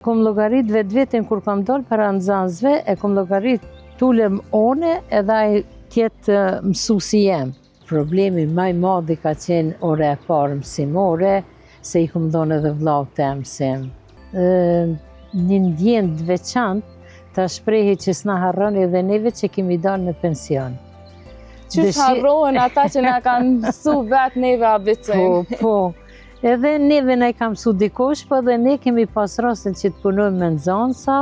Kom llogarit vetveten kur kam dalë para nxënësve, e kom llogarit tulem one edhe ai tjetë mësuesi jem. Problemi më i madh ka qenë ora e parë mësimore, se i kom dhënë edhe vllaut tem mësim. Një ndjenjë të veçantë ta shprehi që s'na harroni edhe neve që kemi dalë në pension. Qysh harrohen ata që na kanë mësu vetë neve abecin? Po. Edhe neve na i kam mësu dikush, po edhe ne kemi pas rastin që të punojmë me nxënësa,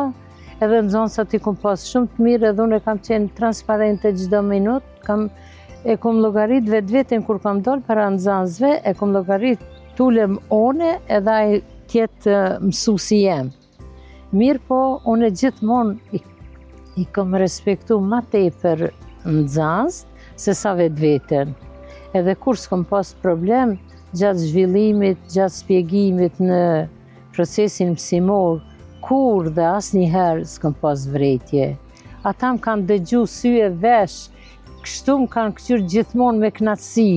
edhe nxënësat i kom pas shumë të mirë, edhe unë kam qenë transparente çdo minutë, e kom llogarit vetveten kur kam dalë para nxënësve, e kom llogarit tulem one edhe ai tjetë mësuesi jem. Mirë po, unë gjithmonë i kam respektu ma tepër nxënëst se sa vetveten. Edhe kur s'kom pas problem, gjatë zhvillimit, gjatë shpjegimit në procesin mësimor, kur dhe asnjëherë s'kom pas vretje. Ata më kanë dëgju sy e vesh, kështu më kanë kqyr gjithmonë me kënaqësi.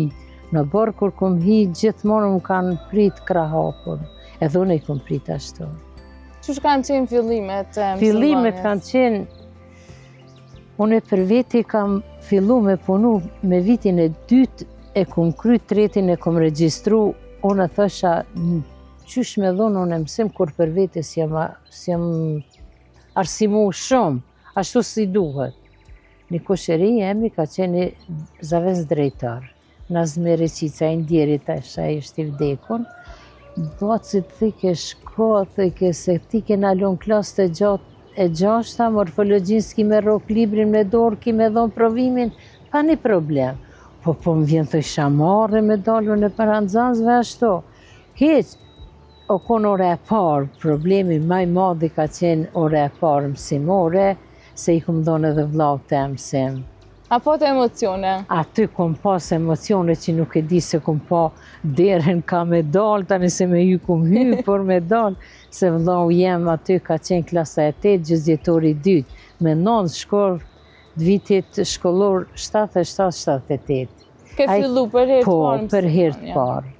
Në borë kur kom hi, gjithmonë më kanë prit krahapur. Edhe unë i kom prit ashtu. Qysh kanë qenë fillimet e mësimorjes? Fillimet kanë qenë, unë për veti kam fillu me punu me vitin e dytë, e kom kry tretin, e kom regjistru, unë thësha, qysh me dhonë unë mësim kur për vete si jam arsimu shumë, ashtu si duhet. Një kosheri jemi ka qenë zavez drejtar. Nazme Reqica, i ndjerit asha ishte i vdekun. Bacit thike shko, thike se ti ke nalon klasë të gjatë e gjashta, morfologjin s'ki me rok librin me dorë, ki me dhonë provimin, pa një problem. Po më vjen të isha marrë me dalën e para nxënësve ashtu. Hiq, o konë ora e parë, problemi më i madh ka qenë ora e parë mësimore, se i kom dhënë edhe vllaut tem mësim. A po të emocione? Aty kom pas emocione që nuk e di se kom pa derën ka me dalë, tani se me ju kom hy, por me dalë, se vllau jem aty ka qenë klasa e 8, gjysdjetori 2, me 9 shkollë, vitit shkollor 77-78. Ke fillu për herë të parë? Po, për herë të parë.